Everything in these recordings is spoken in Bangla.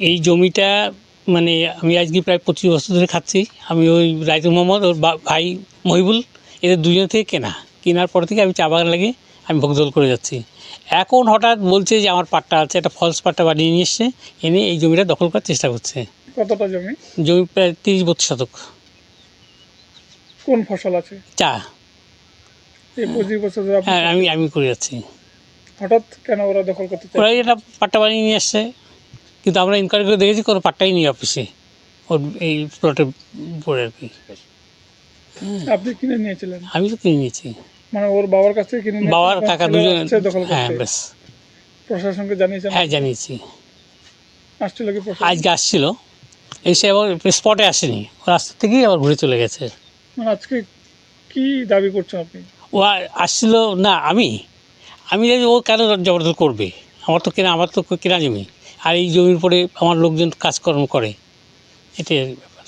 এই জমিটা মানে আমি আজকে প্রায় 25 বছর ধরে খাচ্ছি। আমি ওই রাইতুল মোহাম্মদ ওর ভাই মহিবুল এদের দুজন থেকে কেনার পর থেকে আমি চা বাগান লাগিয়ে আমি ভোগদল করে যাচ্ছি। এখন হঠাৎ বলছে যে আমার পাট্টা আছে, একটা ফলস পাট্টা বানিয়ে নিয়ে এসছে, এনে এই জমিটা দখল করার চেষ্টা করছে। কতটা জমি? জমি প্রায় 30-32 শতক। কোন ফসল আছে? চা। এই 25 বছর ধরে হ্যাঁ, আমি করে যাচ্ছি। হঠাৎ কেন ওরা দখল করতে চায়? ওরা এটা পাট্টা বানিয়ে নিয়ে আসছে, কিন্তু আমরা ইনকোয়ারি করে দেখেছি কোনো পাট্টাই নেই অফিসে ওর এই প্লটের পরে আর কি। আপনি কিনে নিয়েছিলেন? আমি তো কিনে নিয়েছি, মানে ওর বাবার কাছ থেকে কিনে নিয়েছেন? বাবার কাকা দুজন। দখল হ্যাঁ, করতে? বেশ। প্রশাসনকে জানিয়েছেন? হ্যাঁ, জানিয়েছি। আসছিল কি প্রশাসন? আজকে আসছিল, এসে আবার স্পটে আসেনি, ও রাস্তা থেকেই আবার ঘুরে চলে গেছে। মানে আজকে কি দাবি করছেন আপনি? ও আসছিল না, আমি জানি ও কেন জবরদস্ত করবে। আমার তো কেনা জমি, আর এই জমির পরে আমার লোকজন কাজকর্ম করে, এটাই ব্যাপার।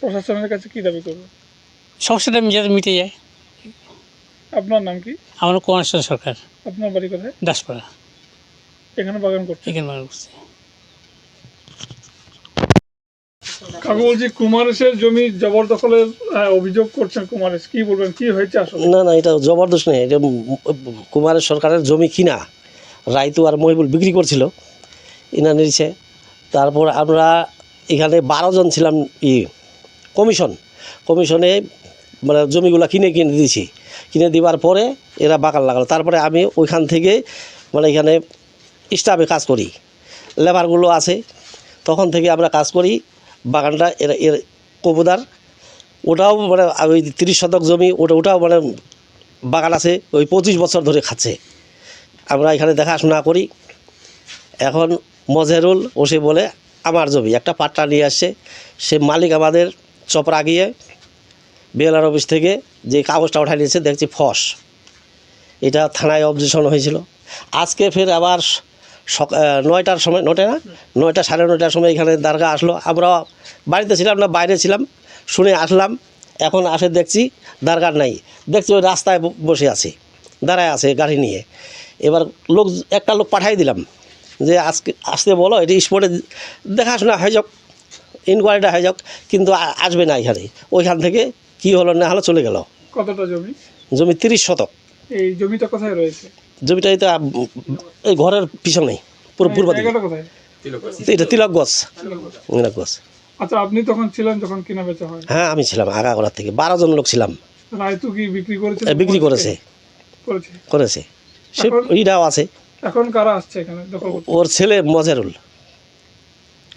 প্রশাসনের কাছে কি দাবি করবেন? সমস্যাটা যাতে মিটে যায়। আপনার নাম কি? আমার কুমার সরকার, আপনার বাড়ি কোথায়? দাসপাড়া, এখানে বাগান করছেন? এখানে বাগান করছি। কাকু বলছি কুমারেশের জমি জবরদখলের অভিযোগ করছেন কুমারেশ, কি বলবেন, কি হয়েছে আসলে? না, এটা জবরদস্ত নেই, এটা কুমারের সরকারের জমি কিনা রাইতু আর মহিবুল বিক্রি করছিল, ইনা নিয়েছে। তারপর আমরা এখানে 12 জন ছিলাম, কমিশনে মানে জমিগুলো কিনে দিয়েছি। কিনে দেওয়ার পরে এরা বাগান লাগালো। তারপরে আমি ওইখান থেকে মানে এখানে স্টাফে কাজ করি, লেবারগুলো আছে, তখন থেকে আমরা কাজ করি। বাগানটা এর কবুদার, ওটাও মানে ওই 30 শতক জমি, ওটাও মানে বাগান আছে, ওই 25 বছর ধরে খাচ্ছে। আমরা এখানে দেখাশোনা করি। এখন মজেরুল ওসে বলে আমার জমি, একটা পাট্টা নিয়ে আসছে, সে মালিক আমাদের চপরা গিয়ে বিএলআর অফিস থেকে যে কাগজটা উঠাই নিয়েছে, দেখছি ফস। এটা থানায় অবজেকশন হয়েছিল। আজকে ফের আবার 9টার সময়, 9টা সাড়ে 9টার সময় এখানে দারগা আসলো। আমরা বাড়িতে ছিলাম না, বাইরে ছিলাম, শুনে আসলাম। এখন আসে দেখছি দারগার নাই, দেখছি ওই রাস্তায় বসে আছে, দাঁড়ায় আছে গাড়ি নিয়ে। এবার একটা লোক পাঠাই দিলাম যে আজকে আসতে বলো, এটি স্পটে দেখাশোনা হয়ে যাক, ইনকোয়ারিটা হয়ে যাক, কিন্তু আসবে না এখানে। ওইখান থেকে কি হলো না হলো চলে গেল। কতটা জমি? জমি 30 শতক। এই জমিটা কোথায় রয়েছে? জমিটা এটা এই ঘরের পিছনে, পূর্ব দিকে। জায়গাটা কোথায়? এটা তিলক গছ। আচ্ছা, আপনি তখন ছিলেন যখন কিনা বেচা হয়? হ্যাঁ, আমি ছিলাম আগাগোড়া থেকে, 12 জন লোক ছিলাম। রায়তু কি বিক্রি করেছে? বিক্রি করেছে সে ইটাও আছে। এখন কারা আসছে এখানে দখল করতে? ওর ছেলে মজেরুল।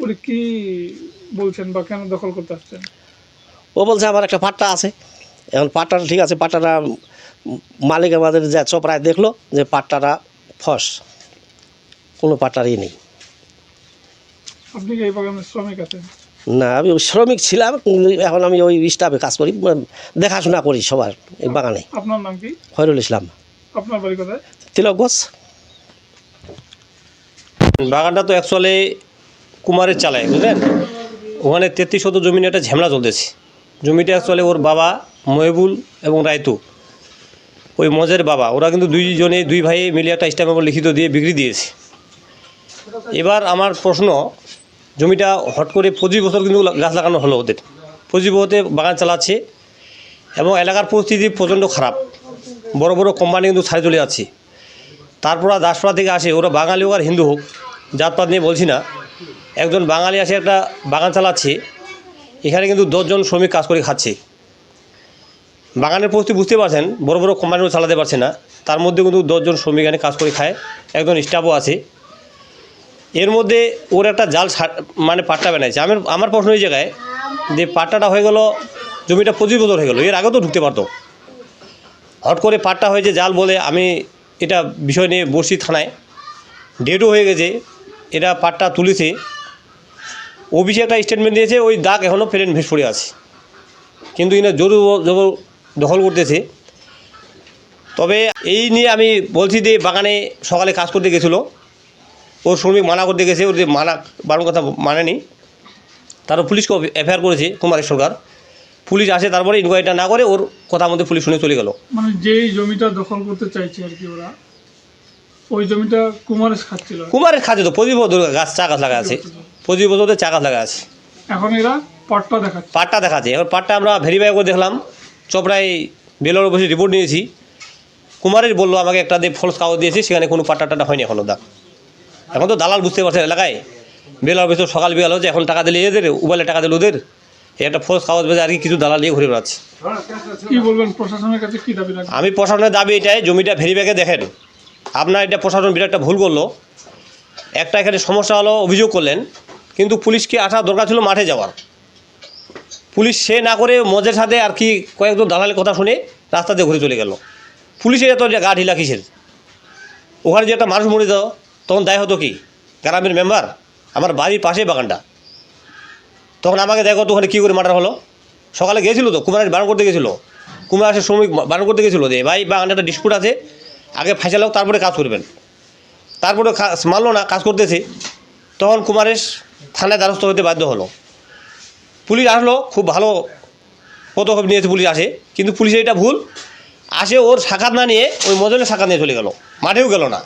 উনি কি বলছেন বা কেন দখল করতে আসছেন? ও বলছে আমার একটা পাট্টা আছে। এখন পাট্টাটা ঠিক আছে, পাট্টাটা মালিক আমাদের যা চপরায় দেখলো যে পাট্টাটা ফস, কোনো পাট্টারই নেই। আপনি কি এই বাগানের শ্রমিক আছেন? না, আমি শ্রমিক ছিলাম, কিন্তু এখন আমি ওই স্টাফে কাজ করি, দেখাশোনা করি সবার এই বাগানে। আপনার নাম কি? খয়রুল ইসলাম। আপনার বাড়ি কোথায়? তিলক গছ। বাগানটা তো অ্যাকচুয়ালি কুমারের চালায়, বুঝলেন। ওখানে 33 শতক জমি নিয়ে একটা ঝামেলা চলতেছে। জমিটা অ্যাকচুয়ালি ওর বাবা মহিবুল এবং রায়তু, ওই মজের বাবা, ওরা কিন্তু দুই ভাই মিলে একটা স্ট্যাম্প লিখিত দিয়ে বিক্রি দিয়েছে। এবার আমার প্রশ্ন, জমিটা হট করে 25 বছর কিন্তু গাছ লাগানো হলো ওদের, 25 বছরে বাগান চালাচ্ছে, এবং এলাকার পরিস্থিতি প্রচণ্ড খারাপ। বড় বড় কোম্পানি কিন্তু ছাড়ে চলে যাচ্ছে। তারপর দাসপাড়া থেকে আসে, ওরা বাঙালি হোক আর হিন্দু হোক, জাতপাত নিয়ে বলছি না, একজন বাঙালি আসে একটা বাগান চালাচ্ছে, এখানে কিন্তু 10 জন শ্রমিক কাজ করে খাচ্ছে। বাগানের পরিস্থিতি বুঝতে পারছেন, বড় বড় কোম্পানিও চালাতে পারছে না, তার মধ্যে কিন্তু 10 জন শ্রমিক এখানে কাজ করে খায়, একজন স্টাফও আছে। এর মধ্যে ওর একটা জাল মানে পাট্টা বানাইছে। আমার প্রশ্ন এই জায়গায় যে পাট্টাটা হয়ে গেল, জমিটা 25 বছর হয়ে গেল, এর আগেও তো ঢুকতে পারতো। হট করে পাট্টা হয়েছে জাল বলে, আমি এটা বিষয় নিয়ে বসি থানায়, ডেটও হয়ে গেছে, এটা পাট্টা তুলেছে, অফিসে একটা স্টেটমেন্ট দিয়েছে, ওই দাগ এখনও ফেরেন ভেস পড়ে আছে, কিন্তু এনে জোর দখল করতেছে। তবে এই নিয়ে আমি বলছি যে বাগানে সকালে কাজ করতে গেছিলো, ওর শ্রমিক মানা করতে গেছে, ওর যে বারণ কথা মানেনি, তারও পুলিশকে এফআইআর করেছে কুমারের সরকার। পুলিশ আসে, তারপরে ইনকোয়ারিটা না করে ওর কথা মধ্যে পুলিশ শুনে চলে গেল। মানে যেই জমিটা দখল করতে চাইছে আর কি ওরা, ওই জমিটা কুমারেশ খাচ্ছিল, কুমারের খাচ্ছে তো প্রতি বছর গাছ চা গাছ লাগা আছে, প্রতি বছর চা গাছ লাগা আছে, এখন এরা পাট্টা দেখাচ্ছে। পাটটা দেখাচ্ছে। এবার পাটটা আমরা ভেরিফাই করে দেখলাম, চপড়ায় বেলোর অফিসে রিপোর্ট নিয়েছি। কুমারের বললো আমাকে একটা দিয়ে ফলস কাগজ দিয়েছি, সেখানে কোনো পাট্টা হয়নি এখনও দাগ। এখন তো দালাল বুঝতে পারছে এলাকায়, বেলোর অফিস সকাল বিকাল হচ্ছে, এখন টাকা দিলে এদের, উবালে টাকা দিলে ওদের, এই একটা ফলস কাগজ বেঁধে আর কি কিছু দালাল নিয়ে ঘুরে বেড়াচ্ছে। কি বলবেন প্রশাসনের কাছে, কি দাবি রাখবেন? আমি প্রশাসনের দাবি এটাই, জমিটা ভেরিফাইকে দেখেন। আপনার এটা প্রশাসন বিরাট একটা ভুল করলো। একটা এখানে সমস্যা হলো, অভিযোগ করলেন, কিন্তু পুলিশকে আসা দরকার ছিল মাঠে যাওয়ার। পুলিশ সে না করে মজের সাথে আর কি কয়েকজন দালালের কথা শুনে রাস্তা দিয়ে ঘুরে চলে গেল। পুলিশের এত গা ঢিলা কিসের? ওখানে যে একটা মানুষ মরে যেত, তখন দায় হতো কি? গ্রামের মেম্বার, আমার বাড়ির পাশেই বাগানটা, তখন আমাকে দেখো তো ওখানে কী করে মার্ডার হলো। সকালে গিয়েছিল তো কুমারের বারণ করতে গেছিলো, কুমারের শ্রমিক বারণ করতে গেছিলো যে ভাই বাগানটা একটা ডিসপুট আছে, আগে ফাইসাল হোক তারপরে কাজ করবেন। তারপরে মানলো না, কাজ করতেছে, তখন কুমারেশ থানায় দ্বারস্থ হতে বাধ্য হলো। পুলিশ আসলো, খুব ভালো পদক্ষেপ নিয়েছে পুলিশ আসে, কিন্তু পুলিশের এটা ভুল, আসে ওর সাক্ষাৎ না নিয়ে ওই মজলের সাক্ষাৎ নিয়ে চলে গেল, মাঠেও গেল না।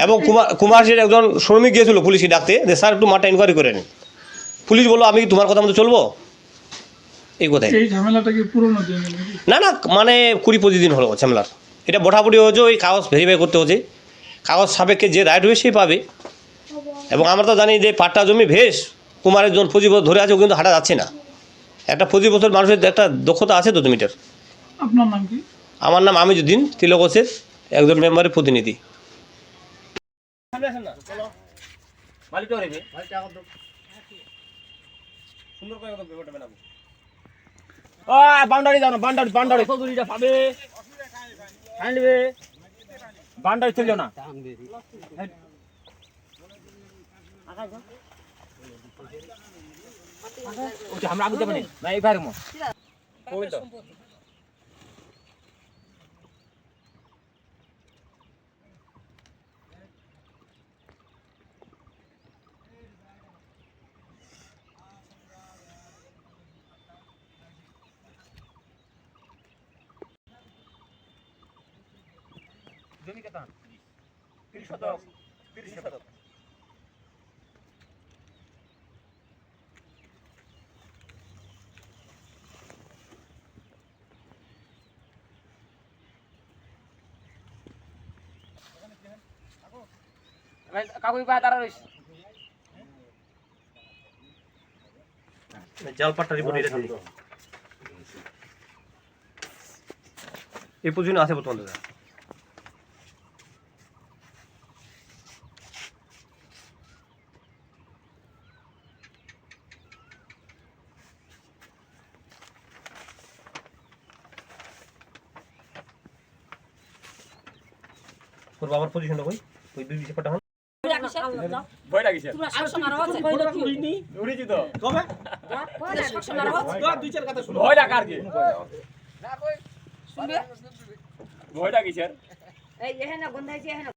এবং কুমারেশের একজন শ্রমিক গিয়েছিলো পুলিশকে ডাকতে যে স্যার একটু মাঠটা ইনকোয়ারি করে নিন। পুলিশ বললো আমি তোমার কথা মতো চলবো, এই কথাই। এই ঝামেলাটা কি পুরনো দিন নাকি? না না, মানে 20-25 দিন হলো ঝামেলার। এটা বটাবটি হয়েছে, ওই কাগজ ভেরিফাই করতে হচ্ছে, কাগজ সাপেক্ষে যে রাইট হবে সেই পাবে। এবং আমরা তো জানি যে পাট্টা জমি ভেস কুমারের জন 25 বছর ধরে আছে, ও কিন্তু হাঁটা যাচ্ছে না। একটা 25 বছর মানুষের একটা দক্ষতা আছে তো জমিটার। আপনার নাম কি? আমার নাম আমিজউদ্দিন, তিলকসের একজন মেম্বারের প্রতিনিধি। বাউন্ডারি যাও না, বাউন্ডারি বাউন্ডারি কতটা পাবে আনবে, বাউন্ডারি চলে না। ওটা আমরা আগে যাবেন না, এই বাইরে মো ওই তো জমি কত 30 শতক 30 শতক। কাকুই পা দাঁড়া রইস জাল পাট্টা রিপোর্ট এটা দিই, এই পর্যন্ত আছে বর্তমানে। তোর বাবার পজিশনটা কই? ওই দুই দিকে পাটা হন। ভয় লাগিছে তোমরা শাসন আর আছে কইলো কি উড়িছি তো কবে শাসন আর আছে দুই চার কথা শুনো। ভয় লাগা আর কি না কই শুনবে ভয় লাগিছে এই এখানে গন্ধাইছে এখানে